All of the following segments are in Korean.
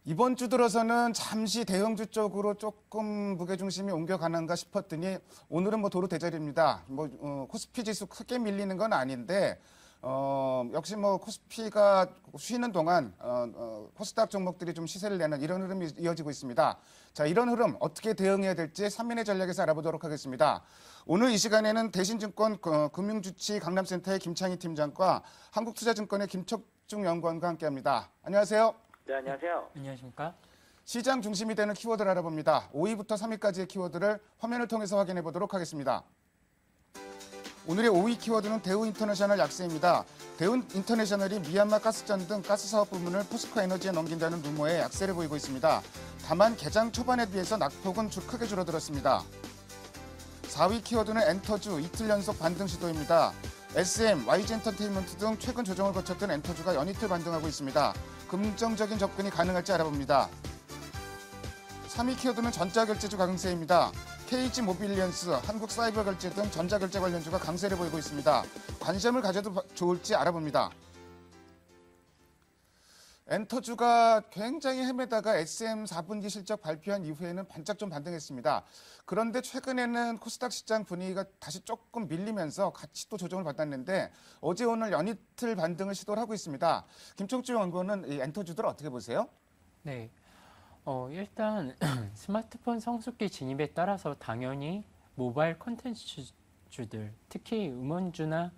이번 주 들어서는 잠시 대형주 쪽으로 조금 무게중심이 옮겨가는가 싶었더니 오늘은 뭐 도로 대절입니다. 코스피 지수 크게 밀리는 건 아닌데 역시 뭐 코스피가 쉬는 동안 코스닥 종목들이 좀 시세를 내는 이런 흐름이 이어지고 있습니다. 자, 이런 흐름 어떻게 대응해야 될지 3인의 전략에서 알아보도록 하겠습니다. 오늘 이 시간에는 대신증권 금융주치 강남센터의 김창희 팀장과 한국투자증권의 김척중 연구원과 함께합니다. 안녕하세요. 네, 안녕하세요. 안녕하십니까? 시장 중심이 되는 키워드를 알아봅니다. 5위부터 3위까지의 키워드를 화면을 통해서 확인해 보도록 하겠습니다. 오늘의 5위 키워드는 대우인터내셔널 약세입니다. 대우인터내셔널이 미얀마 가스전 등 가스 사업 부문을 포스코 에너지에 넘긴다는 루머에 약세를 보이고 있습니다. 다만 개장 초반에 비해서 낙폭은 크게 줄어들었습니다. 4위 키워드는 엔터주 이틀 연속 반등 시도입니다. SM, YG엔터테인먼트 등 최근 조정을 거쳤던 엔터주가 연이틀 반등하고 있습니다. 긍정적인 접근이 가능할지 알아봅니다. 3위 키워드는 전자결제주 강세입니다. KG모빌리언스, 한국사이버결제 등 전자결제 관련주가 강세를 보이고 있습니다. 관심을 가져도 좋을지 알아봅니다. 엔터주가 굉장히 헤매다가 SM 4분기 실적 발표한 이후에는 반짝 좀 반등했습니다. 그런데 최근에는 코스닥 시장 분위기가 다시 조금 밀리면서 같이 또 조정을 받았는데 어제 오늘 연이틀 반등을 시도를 하고 있습니다. 김총주 연구원은 이 엔터주들 어떻게 보세요? 네. 일단 스마트폰 성숙기 진입에 따라서 당연히 모바일 콘텐츠주들, 특히 음원주나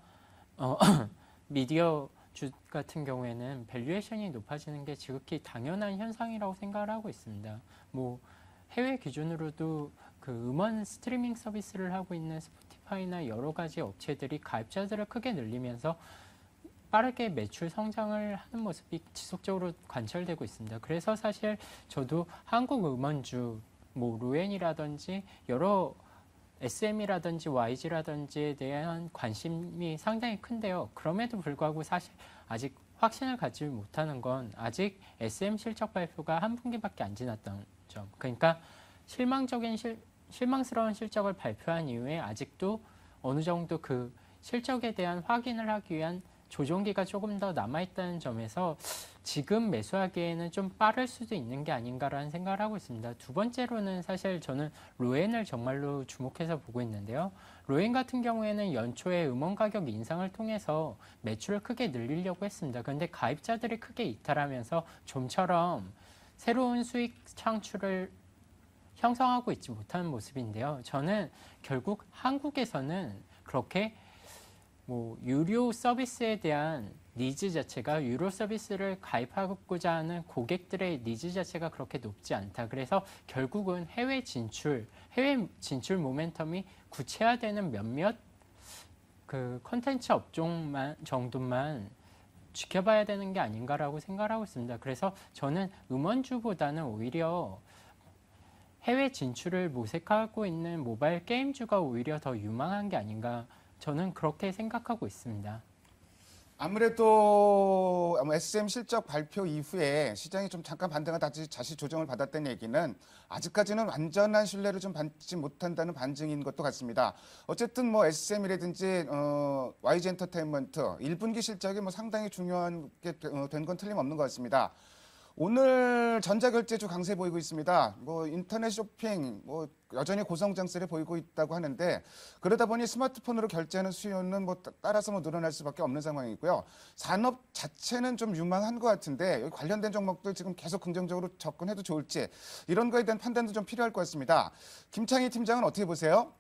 미디어 주 같은 경우에는 밸류에이션이 높아지는 게 지극히 당연한 현상이라고 생각을 하고 있습니다. 뭐 해외 기준으로도 그 음원 스트리밍 서비스를 하고 있는 스포티파이나 여러 가지 업체들이 가입자들을 크게 늘리면서 빠르게 매출 성장을 하는 모습이 지속적으로 관철되고 있습니다. 그래서 사실 저도 한국 음원주, 뭐 루엔이라든지 여러 SM이라든지 YG라든지에 대한 관심이 상당히 큰데요. 그럼에도 불구하고 사실 아직 확신을 갖지 못하는 건 아직 SM 실적 발표가 한 분기밖에 안 지났다는 점. 그러니까 실망스러운 실적을 발표한 이후에 아직도 어느 정도 그 실적에 대한 확인을 하기 위한 조정기가 조금 더 남아있다는 점에서 지금 매수하기에는 좀 빠를 수도 있는 게 아닌가라는 생각을 하고 있습니다. 두 번째로는 사실 저는 로엔을 정말로 주목해서 보고 있는데요. 로엔 같은 경우에는 연초에 음원 가격 인상을 통해서 매출을 크게 늘리려고 했습니다. 그런데 가입자들이 크게 이탈하면서 좀처럼 새로운 수익 창출을 형성하고 있지 못하는 모습인데요. 저는 결국 한국에서는 그렇게 유료 서비스에 대한 니즈 자체가 유료 서비스를 가입하고자 하는 고객들의 니즈 자체가 그렇게 높지 않다. 그래서 결국은 해외 진출 모멘텀이 구체화되는 몇몇 그 콘텐츠 업종만 정도만 지켜봐야 되는 게 아닌가라고 생각을 하고 있습니다. 그래서 저는 음원주보다는 오히려 해외 진출을 모색하고 있는 모바일 게임주가 오히려 더 유망한 게 아닌가. 저는 그렇게 생각하고 있습니다. 아무래도 SM 실적 발표 이후에 시장이 좀 잠깐 반등하다 다시 조정을 받았다는 얘기는 아직까지는 완전한 신뢰를 좀 받지 못한다는 반증인 것도 같습니다. 어쨌든 뭐 SM이라든지 YG엔터테인먼트 1분기 실적이 뭐 상당히 중요한 게 된 건 틀림없는 것 같습니다. 오늘 전자결제주 강세 보이고 있습니다. 인터넷 쇼핑 여전히 고성장세를 보이고 있다고 하는데 그러다 보니 스마트폰으로 결제하는 수요는 따라서 늘어날 수밖에 없는 상황이고요. 산업 자체는 좀 유망한 것 같은데 여기 관련된 종목들 지금 계속 긍정적으로 접근해도 좋을지 이런 거에 대한 판단도 좀 필요할 것 같습니다. 김창희 팀장은 어떻게 보세요?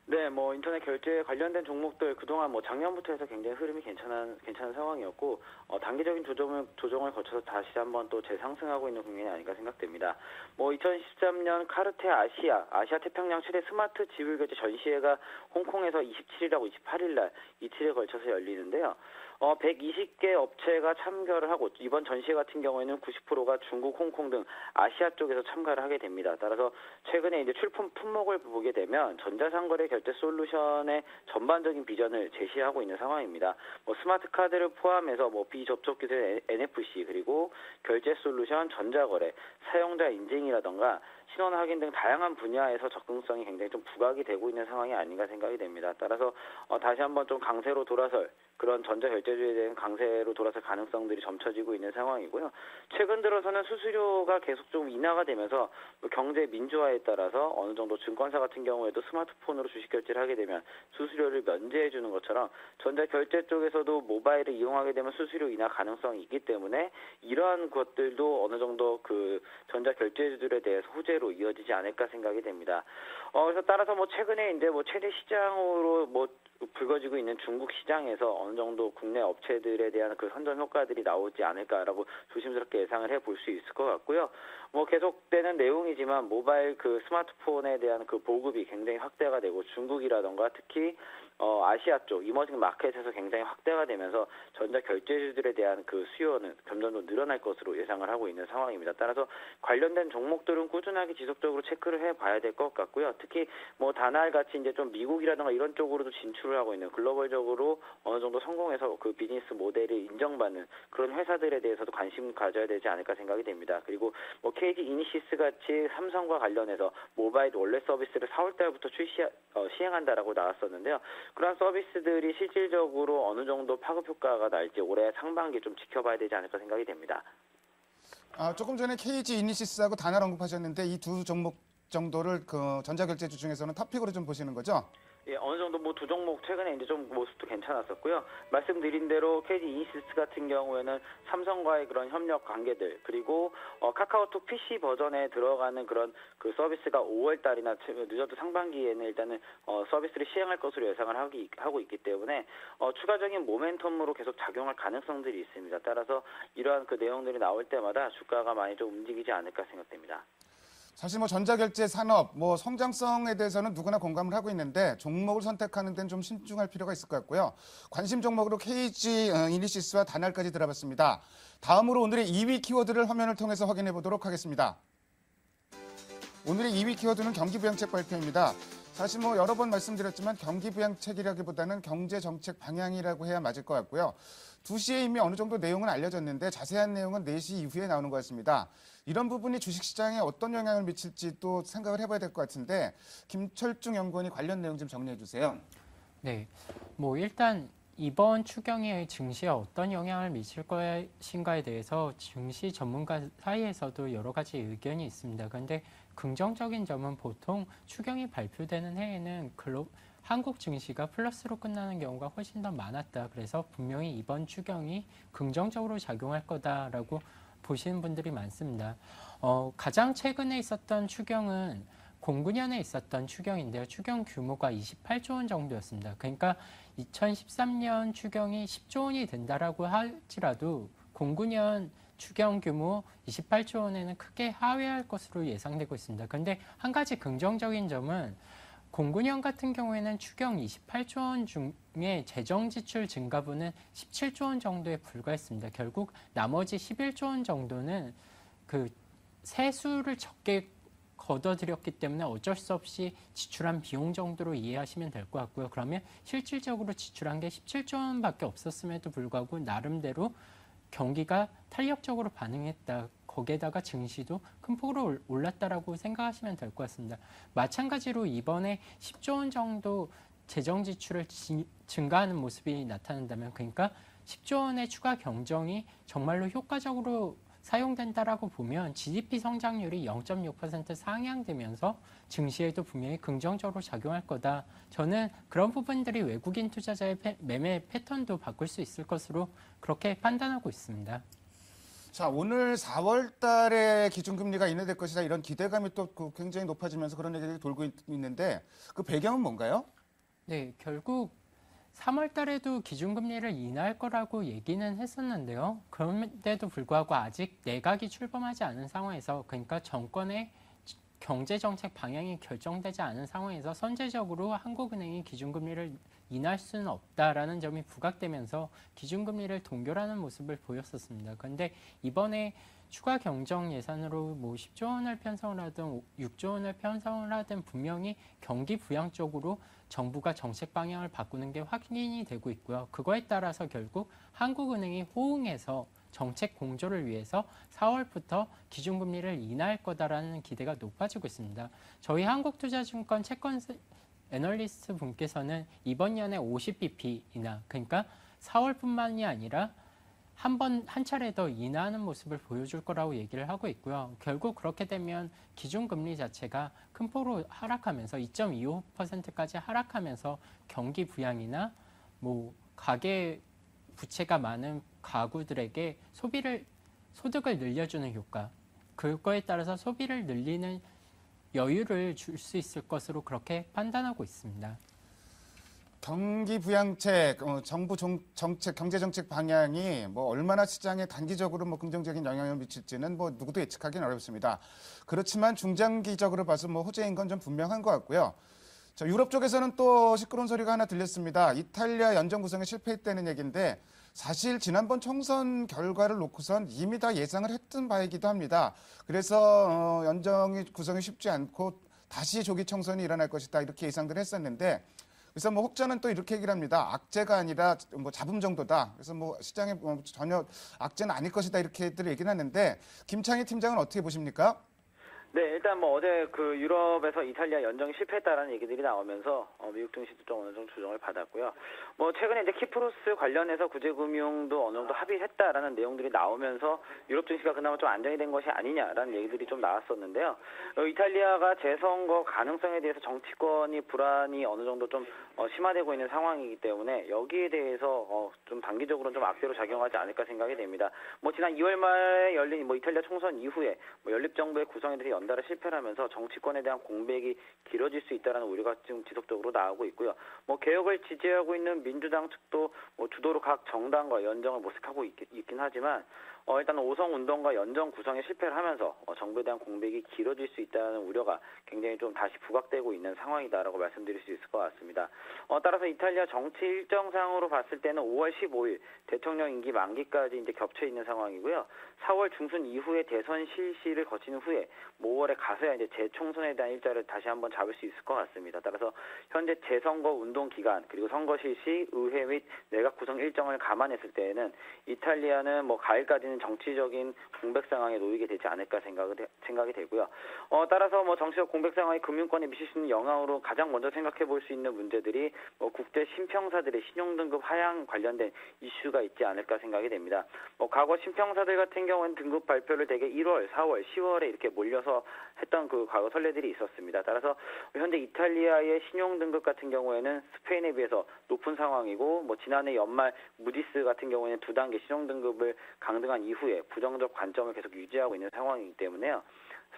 네, 인터넷 결제 관련된 종목들 그동안 작년부터 해서 굉장히 흐름이 괜찮은 상황이었고, 단기적인 조정을 거쳐서 다시 한번 또 재상승하고 있는 국면이 아닌가 생각됩니다. 2023년 카르테 아시아 태평양 최대 스마트 지불 결제 전시회가 홍콩에서 27일하고 28일 날 이틀에 걸쳐서 열리는데요. 120개 업체가 참가를 하고 이번 전시회 같은 경우에는 90%가 중국, 홍콩 등 아시아 쪽에서 참가를 하게 됩니다. 따라서 최근에 이제 출품 품목을 보게 되면 전자상거래 결제 솔루션의 전반적인 비전을 제시하고 있는 상황입니다. 스마트 카드를 포함해서 비접촉 기술 NFC 그리고 결제 솔루션, 전자거래, 사용자 인증이라던가 신원 확인 등 다양한 분야에서 접근성이 굉장히 좀 부각이 되고 있는 상황이 아닌가 생각이 됩니다. 따라서 다시 한번 좀 강세로 돌아설 그런 전자결제주에 대한 강세로 돌아설 가능성들이 점쳐지고 있는 상황이고요. 최근 들어서는 수수료가 계속 좀 인하가 되면서 경제 민주화에 따라서 어느 정도 증권사 같은 경우에도 스마트폰으로 주식 결제를 하게 되면 수수료를 면제해 주는 것처럼 전자결제 쪽에서도 모바일을 이용하게 되면 수수료 인하 가능성이 있기 때문에 이러한 것들도 어느 정도 그 전자결제주들에 대해서 호재로 이어지지 않을까 생각이 됩니다. 그래서 따라서 최근에 이제 최대 시장으로 불거지고 있는 중국 시장에서 어느 정도 국내 업체들에 대한 그 선점 효과들이 나오지 않을까라고 조심스럽게 예상을 해볼 수 있을 것 같고요. 계속되는 내용이지만 모바일 그 스마트폰에 대한 그 보급이 굉장히 확대가 되고 중국이라던가 특히 아시아 쪽 이머징 마켓에서 굉장히 확대가 되면서 전자결제주들에 대한 그 수요는 점점 더 늘어날 것으로 예상을 하고 있는 상황입니다. 따라서 관련된 종목들은 꾸준하게 지속적으로 체크를 해봐야 될 것 같고요. 특히 다날 같이 이제 좀 미국이라든가 이런 쪽으로도 진출을 하고 있는 글로벌적으로 어느 정도 성공해서 그 비즈니스 모델이 인정받는 그런 회사들에 대해서도 관심 가져야 되지 않을까 생각이 됩니다. 그리고 KG 이니시스 같이 삼성과 관련해서 모바일 원래 서비스를 4월 달부터 시행한다라고 나왔었는데요. 그런 서비스들이 실질적으로 어느 정도 파급 효과가 날지 올해 상반기 좀 지켜봐야 되지 않을까 생각이 됩니다. 조금 전에 KG 이니시스하고 다날 언급하셨는데 이 두 종목 정도를 그 전자결제주 중에서는 탑픽으로 좀 보시는 거죠? 예, 어느 정도 두 종목 최근에 이제 좀 모습도 괜찮았었고요. 말씀드린 대로 KG 이니시스 같은 경우에는 삼성과의 그런 협력 관계들 그리고 카카오톡 PC 버전에 들어가는 그런 그 서비스가 5월 달이나 늦어도 상반기에는 일단은 서비스를 시행할 것으로 예상을 하고 있기 때문에 추가적인 모멘텀으로 계속 작용할 가능성들이 있습니다. 따라서 이러한 그 내용들이 나올 때마다 주가가 많이 좀 움직이지 않을까 생각됩니다. 사실 전자결제 산업, 성장성에 대해서는 누구나 공감을 하고 있는데 종목을 선택하는 데는 좀 신중할 필요가 있을 것 같고요. 관심 종목으로 KG 이니시스와 다날까지 들어봤습니다. 다음으로 오늘의 2위 키워드를 화면을 통해서 확인해 보도록 하겠습니다. 오늘의 2위 키워드는 경기부양책 발표입니다. 사실 여러 번 말씀드렸지만 경기부양책이라기보다는 경제정책 방향이라고 해야 맞을 것 같고요. 2시에 이미 어느 정도 내용은 알려졌는데 자세한 내용은 4시 이후에 나오는 것 같습니다. 이런 부분이 주식시장에 어떤 영향을 미칠지 또 생각을 해봐야 될 것 같은데 김철중 연구원이 관련 내용 좀 정리해 주세요. 네, 일단 이번 추경이 증시에 어떤 영향을 미칠 것인가에 대해서 증시 전문가 사이에서도 여러 가지 의견이 있습니다. 그런데 긍정적인 점은 보통 추경이 발표되는 해에는 한국 증시가 플러스로 끝나는 경우가 훨씬 더 많았다. 그래서 분명히 이번 추경이 긍정적으로 작용할 거다라고 보시는 분들이 많습니다. 가장 최근에 있었던 추경은 09년에 있었던 추경인데요. 추경 규모가 28조 원 정도였습니다. 그러니까 2013년 추경이 10조 원이 된다라고 할지라도 09년 추경 규모 28조 원에는 크게 하회할 것으로 예상되고 있습니다. 그런데 한 가지 긍정적인 점은 09년 같은 경우에는 추경 28조 원 중에 재정 지출 증가분은 17조 원 정도에 불과했습니다. 결국 나머지 11조 원 정도는 그 세수를 적게 걷어들였기 때문에 어쩔 수 없이 지출한 비용 정도로 이해하시면 될 것 같고요. 그러면 실질적으로 지출한 게 17조 원밖에 없었음에도 불구하고 나름대로 경기가 탄력적으로 반응했다. 거기에다가 증시도 큰 폭으로 올랐다라고 생각하시면 될 것 같습니다. 마찬가지로 이번에 10조 원 정도 재정 지출을 증가하는 모습이 나타난다면 그러니까 10조 원의 추가 경정이 정말로 효과적으로 사용된다라고 보면 GDP 성장률이 0.6% 상향되면서 증시에도 분명히 긍정적으로 작용할 거다. 저는 그런 부분들이 외국인 투자자의 매매 패턴도 바꿀 수 있을 것으로 그렇게 판단하고 있습니다. 자, 오늘 4월 달에 기준금리가 인하될 것이다 이런 기대감이 또 굉장히 높아지면서 그런 얘기들이 돌고 있는데 그 배경은 뭔가요? 네, 결국 3월 달에도 기준금리를 인하할 거라고 얘기는 했었는데요. 그런데도 불구하고 아직 내각이 출범하지 않은 상황에서 그러니까 정권의 경제정책 방향이 결정되지 않은 상황에서 선제적으로 한국은행이 기준금리를 인하할 수는 없다라는 점이 부각되면서 기준금리를 동결하는 모습을 보였었습니다. 그런데 이번에 추가 경정 예산으로 10조 원을 편성을 하든 6조 원을 편성을 하든 분명히 경기 부양 쪽으로 정부가 정책 방향을 바꾸는 게 확인이 되고 있고요. 그거에 따라서 결국 한국은행이 호응해서 정책 공조를 위해서 4월부터 기준금리를 인하할 거다라는 기대가 높아지고 있습니다. 저희 한국투자증권 채권 애널리스트 분께서는 이번 연에 50bp 인하, 그러니까 4월뿐만이 아니라 한 차례 더 인하하는 모습을 보여줄 거라고 얘기를 하고 있고요. 결국 그렇게 되면 기준금리 자체가 큰 폭으로 하락하면서 2.25%까지 하락하면서 경기 부양이나 뭐 가계 부채가 많은 가구들에게 소득을 늘려주는 효과, 그거에 따라서 소비를 늘리는 여유를 줄 수 있을 것으로 그렇게 판단하고 있습니다. 경기 부양책, 정부 정책, 경제 정책 방향이 뭐 얼마나 시장에 단기적으로 뭐 긍정적인 영향을 미칠지는 뭐 누구도 예측하기는 어렵습니다. 그렇지만 중장기적으로 봐서 뭐 호재인 건 좀 분명한 것 같고요. 자, 유럽 쪽에서는 또 시끄러운 소리가 하나 들렸습니다. 이탈리아 연정 구성에 실패했다는 얘기인데 사실 지난번 총선 결과를 놓고선 이미 다 예상을 했던 바이기도 합니다. 그래서 연정이 구성이 쉽지 않고 다시 조기 총선이 일어날 것이다 이렇게 예상들 했었는데 그래서 뭐 혹자는 또 이렇게 얘기를 합니다. 악재가 아니라 뭐 잡음 정도다. 그래서 뭐 시장에 전혀 악재는 아닐 것이다 이렇게들 얘기는 하는데 김창희 팀장은 어떻게 보십니까? 네, 일단 뭐 어제 그 유럽에서 이탈리아 연정이 실패했다라는 얘기들이 나오면서 미국 증시도 좀 어느 정도 조정을 받았고요. 뭐 최근에 이제 키프로스 관련해서 구제금융도 어느 정도 합의했다라는 내용들이 나오면서 유럽 증시가 그나마 좀 안정이 된 것이 아니냐라는 얘기들이 좀 나왔었는데요. 이탈리아가 재선거 가능성에 대해서 정치권이 불안이 어느 정도 좀 심화되고 있는 상황이기 때문에 여기에 대해서 좀 단기적으로는 좀 악재로 작용하지 않을까 생각이 됩니다. 뭐 지난 2월 말에 열린 뭐 이탈리아 총선 이후에 뭐 연립정부의 구성애들이 연달아 실패를 하면서 정치권에 대한 공백이 길어질 수 있다는 우려가 지금 지속적으로 나오고 있고요. 뭐 개혁을 지지하고 있는 민주당 측도 뭐 주도로 각 정당과 연정을 모색하고 있긴 하지만 일단 5성 운동과 연정 구성에 실패를 하면서 정부에 대한 공백이 길어질 수 있다는 우려가 굉장히 좀 다시 부각되고 있는 상황이다라고 말씀드릴 수 있을 것 같습니다. 따라서 이탈리아 정치 일정상으로 봤을 때는 5월 15일 대통령 임기 만기까지 이제 겹쳐 있는 상황이고요. 4월 중순 이후에 대선 실시를 거친 후에 5월에 가서야 이제 재총선에 대한 일자를 다시 한번 잡을 수 있을 것 같습니다. 따라서 현재 재선거 운동 기간 그리고 선거 실시, 의회 및 내각 구성 일정을 감안했을 때에는 이탈리아는 뭐 가을까지는 정치적인 공백 상황에 놓이게 되지 않을까 생각이 되고요. 따라서 뭐 정치적 공백 상황이 금융권에 미칠 수 있는 영향으로 가장 먼저 생각해 볼 수 있는 문제들이 뭐 국제 신평사들의 신용등급 하향 관련된 이슈가 있지 않을까 생각이 됩니다. 뭐 과거 신평사들 같은 경우는 등급 발표를 대개 1월, 4월, 10월에 이렇게 몰려서 했던 그 과거 선례들이 있었습니다. 따라서 현재 이탈리아의 신용등급 같은 경우에는 스페인에 비해서 높은 상황이고 뭐 지난해 연말 무디스 같은 경우에는 2단계 신용등급을 강등한 이후에 부정적 관점을 계속 유지하고 있는 상황이기 때문에요.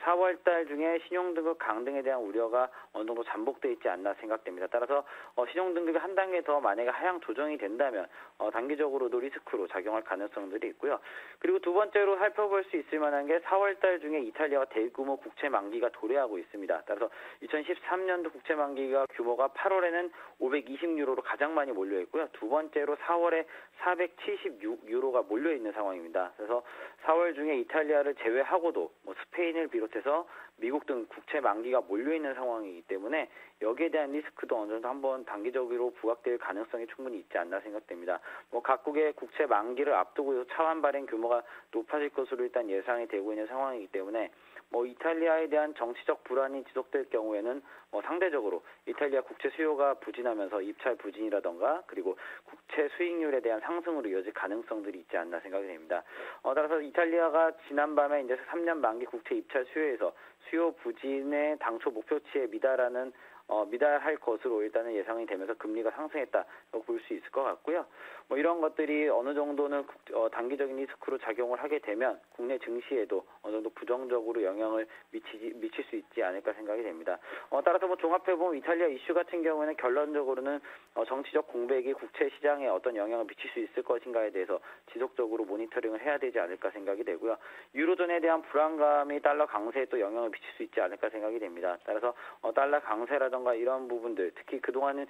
4월 달 중에 신용등급 강등에 대한 우려가 어느 정도 잠복돼 있지 않나 생각됩니다. 따라서 신용등급이 한 단계 더 만약에 하향 조정이 된다면 단기적으로도 리스크로 작용할 가능성들이 있고요. 그리고 두 번째로 살펴볼 수 있을 만한 게 4월 달 중에 이탈리아가 대규모 국채 만기가 도래하고 있습니다. 따라서 2013년도 국채 만기가 규모가 8월에는 520유로로 가장 많이 몰려 있고요. 두 번째로 4월에 476유로가 몰려 있는 상황입니다. 그래서 4월 중에 이탈리아를 제외하고도 뭐 스페인을 비롯해서 미국 등 국채 만기가 몰려있는 상황이기 때문에 여기에 대한 리스크도 어느 정도 한번 단기적으로 부각될 가능성이 충분히 있지 않나 생각됩니다. 뭐 각국의 국채 만기를 앞두고 차환 발행 규모가 높아질 것으로 일단 예상이 되고 있는 상황이기 때문에 뭐 이탈리아에 대한 정치적 불안이 지속될 경우에는 상대적으로 이탈리아 국채 수요가 부진하면서 입찰 부진이라던가 그리고 국채 수익률에 대한 상승으로 이어질 가능성들이 있지 않나 생각이 됩니다. 따라서 이탈리아가 지난밤에 이제 3년 만기 국채 입찰 수요에서 수요 부진의 당초 목표치에 미달할 것으로 일단은 예상이 되면서 금리가 상승했다고 볼 수 있을 것 같고요. 뭐 이런 것들이 어느 정도는 단기적인 리스크로 작용을 하게 되면 국내 증시에도 어느 정도 부정적으로 영향을 미칠 수 있지 않을까 생각이 됩니다. 따라서 뭐 종합해보면 이탈리아 이슈 같은 경우에는 결론적으로는 정치적 공백이 국채 시장에 어떤 영향을 미칠 수 있을 것인가에 대해서 지속적으로 모니터링을 해야 되지 않을까 생각이 되고요. 유로존에 대한 불안감이 달러 강세에 또 영향을 미칠 수 있지 않을까 생각이 됩니다. 따라서 달러 강세라던가 이런 부분들, 특히 그동안은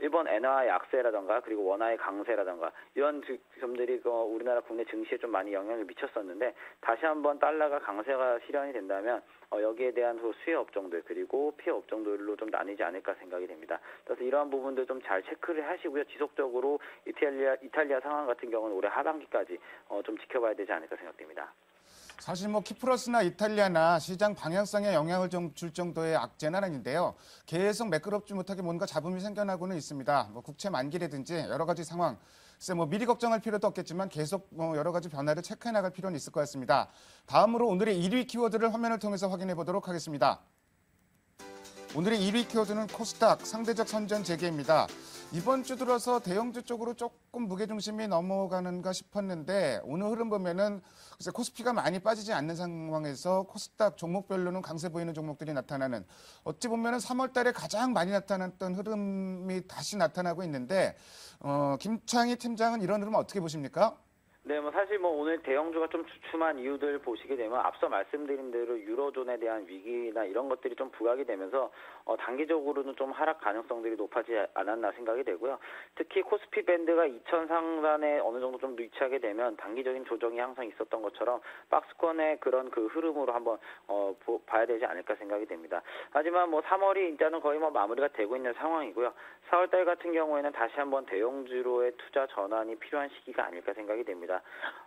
일본 엔화의 약세라던가 그리고 원화의 강세라던가 이런 점들이 우리나라 국내 증시에 좀 많이 영향을 미쳤었는데 다시 한번 달러가 강세가 실현이 된다면 여기에 대한 수혜 업종들 그리고 피해 업종들로 좀 나뉘지 않을까 생각이 됩니다. 그래서 이러한 부분들 좀 잘 체크를 하시고요. 지속적으로 이탈리아 상황 같은 경우는 올해 하반기까지 좀 지켜봐야 되지 않을까 생각됩니다. 사실 뭐 키프러스나 이탈리아나 시장 방향성에 영향을 좀 줄 정도의 악재는 아닌데요. 계속 매끄럽지 못하게 뭔가 잡음이 생겨나고는 있습니다. 뭐 국채 만기라든지 여러 가지 상황. 글쎄 뭐 미리 걱정할 필요도 없겠지만 계속 뭐 여러 가지 변화를 체크해 나갈 필요는 있을 것 같습니다. 다음으로 오늘의 1위 키워드를 화면을 통해서 확인해 보도록 하겠습니다. 오늘의 1위 키워드는 코스닥 상대적 선전 재개입니다. 이번 주 들어서 대형주 쪽으로 조금 무게중심이 넘어가는가 싶었는데 오늘 흐름 보면은 글쎄 코스피가 많이 빠지지 않는 상황에서 코스닥 종목별로는 강세 보이는 종목들이 나타나는 어찌 보면은 3월 달에 가장 많이 나타났던 흐름이 다시 나타나고 있는데 김창희 팀장은 이런 흐름 어떻게 보십니까? 네, 뭐 사실 뭐 오늘 대형주가 좀 주춤한 이유들 보시게 되면 앞서 말씀드린 대로 유로존에 대한 위기나 이런 것들이 좀 부각이 되면서 단기적으로는 좀 하락 가능성들이 높아지지 않았나 생각이 되고요. 특히 코스피 밴드가 2천 상단에 어느 정도 좀 위치하게 되면 단기적인 조정이 항상 있었던 것처럼 박스권의 그런 그 흐름으로 한번 봐야 되지 않을까 생각이 됩니다. 하지만 뭐 3월이 일단은 거의 뭐 마무리가 되고 있는 상황이고요. 4월 달 같은 경우에는 다시 한번 대형주로의 투자 전환이 필요한 시기가 아닐까 생각이 됩니다.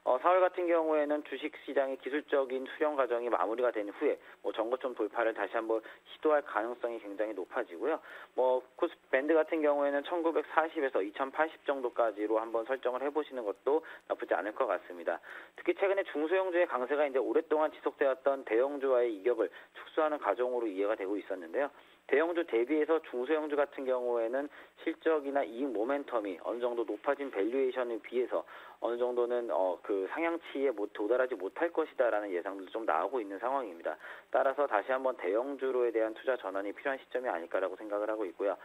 4월 같은 경우에는 주식시장의 기술적인 수렴 과정이 마무리가 된 후에 뭐 전고점 돌파를 다시 한번 시도할 가능성이 굉장히 높아지고요. 뭐 코스 밴드 같은 경우에는 1940에서 2080 정도까지로 한번 설정을 해보시는 것도 나쁘지 않을 것 같습니다. 특히 최근에 중소형주의 강세가 이제 오랫동안 지속되었던 대형주와의 이격을 축소하는 과정으로 이해가 되고 있었는데요. 대형주 대비해서 중소형주 같은 경우에는 실적이나 이익 모멘텀이 어느 정도 높아진 밸류에이션에 비해서 어느 정도는 그 상향치에 도달하지 못할 것이다라는 예상도 좀 나오고 있는 상황입니다. 따라서 다시 한번 대형주로에 대한 투자 전환이 필요한 시점이 아닐까라고 생각을 하고 있고요.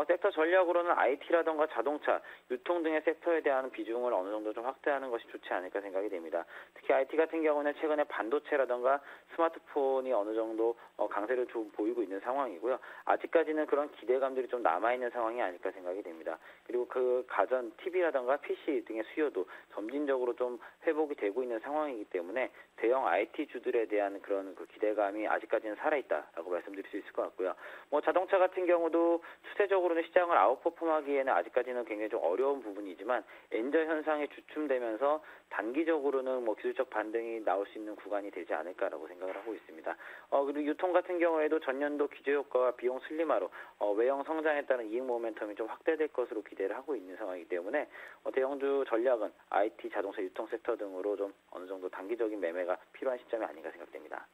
섹터 전략으로는 IT라던가 자동차, 유통 등의 섹터에 대한 비중을 어느 정도 좀 확대하는 것이 좋지 않을까 생각이 됩니다. 특히 IT 같은 경우는 최근에 반도체라던가 스마트폰이 어느 정도 강세를 좀 보이고 있는 상황이고요. 아직까지는 그런 기대감들이 좀 남아있는 상황이 아닐까 생각이 됩니다. 그리고 그 가전, TV라던가 PC 등의 수요도 점진적으로 좀 회복이 되고 있는 상황이기 때문에 대형 IT주들에 대한 그런 그 기대감이 아직까지는 살아있다라고 말씀드릴 수 있을 것 같고요. 뭐 자동차 같은 경우도 추세적으로는 시장을 아웃퍼폼하기에는 아직까지는 굉장히 좀 어려운 부분이지만 엔저 현상에 주춤되면서 단기적으로는 뭐 기술적 반등이 나올 수 있는 구간이 되지 않을까라고 생각을 하고 있습니다. 그리고 유통 같은 경우에도 전년도 기저효과와 비용 슬림화로 외형 성장에 따른 이익 모멘텀이 좀 확대될 것으로 기대를 하고 있는 상황이기 때문에 대형주 전략은 IT, 자동차, 유통 섹터 등으로 좀 어느 정도 단기적인 매매가 필요한 시점이 아닌가 생각됩니다.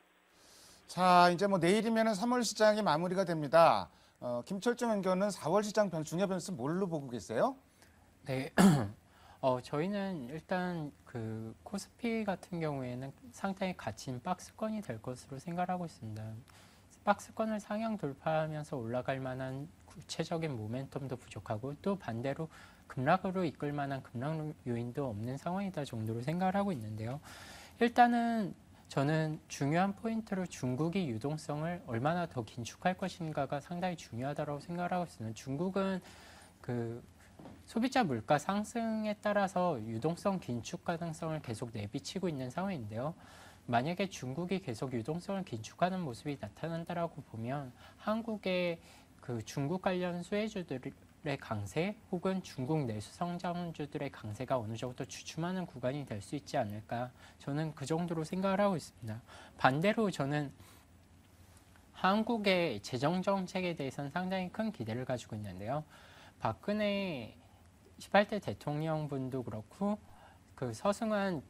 자, 이제 뭐 내일이면은 3월 시장이 마무리가 됩니다. 김철중 의견은 4월 시장 중요 변수 뭘로 보고 계세요? 네. 저희는 일단 그 코스피 같은 경우에는 상당히 갇힌 박스권이 될 것으로 생각하고 있습니다. 박스권을 상향 돌파하면서 올라갈 만한 구체적인 모멘텀도 부족하고 또 반대로 급락으로 이끌 만한 급락 요인도 없는 상황이다 정도로 생각을 하고 있는데요. 일단은 저는 중요한 포인트로 중국이 유동성을 얼마나 더 긴축할 것인가가 상당히 중요하다고 생각을 하고 있습니다. 중국은 그 소비자 물가 상승에 따라서 유동성 긴축 가능성을 계속 내비치고 있는 상황인데요. 만약에 중국이 계속 유동성을 긴축하는 모습이 나타난다라고 보면 한국의 그 중국 관련 수혜주들의 강세 혹은 중국 내수 성장주들의 강세가 어느 정도 주춤하는 구간이 될 수 있지 않을까 저는 그 정도로 생각을 하고 있습니다. 반대로 저는 한국의 재정 정책에 대해서는 상당히 큰 기대를 가지고 있는데요. 박근혜 18대 대통령분도 그렇고 그 서승환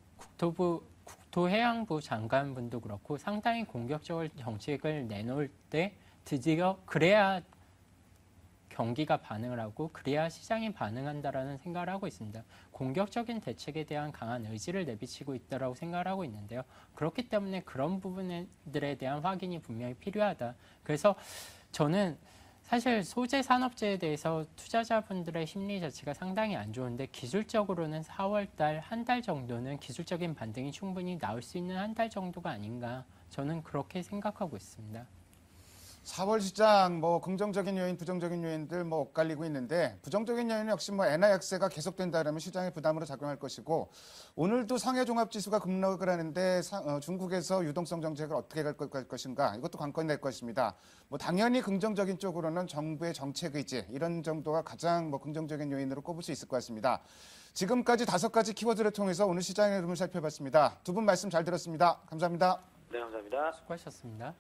국토해양부 장관분도 그렇고 상당히 공격적인 정책을 내놓을 때 드디어 그래야 경기가 반응을 하고 그래야 시장이 반응한다라는 생각을 하고 있습니다. 공격적인 대책에 대한 강한 의지를 내비치고 있다고 생각을 하고 있는데요. 그렇기 때문에 그런 부분들에 대한 확인이 분명히 필요하다. 그래서 저는 사실 소재 산업재에 대해서 투자자분들의 심리 자체가 상당히 안 좋은데 기술적으로는 4월 달 한 달 정도는 기술적인 반등이 충분히 나올 수 있는 한 달 정도가 아닌가 저는 그렇게 생각하고 있습니다. 4월 시장 뭐 긍정적인 요인, 부정적인 요인들 뭐 엇갈리고 있는데 부정적인 요인은 역시 뭐 엔화 약세가 계속된다면 시장의 부담으로 작용할 것이고 오늘도 상해 종합 지수가 급락을 하는데 중국에서 유동성 정책을 어떻게 갈 것인가 이것도 관건이 될 것입니다. 뭐 당연히 긍정적인 쪽으로는 정부의 정책 의지 이런 정도가 가장 뭐 긍정적인 요인으로 꼽을 수 있을 것 같습니다. 지금까지 5가지 키워드를 통해서 오늘 시장의 흐름을 살펴봤습니다. 두 분 말씀 잘 들었습니다. 감사합니다. 네, 감사합니다. 수고하셨습니다.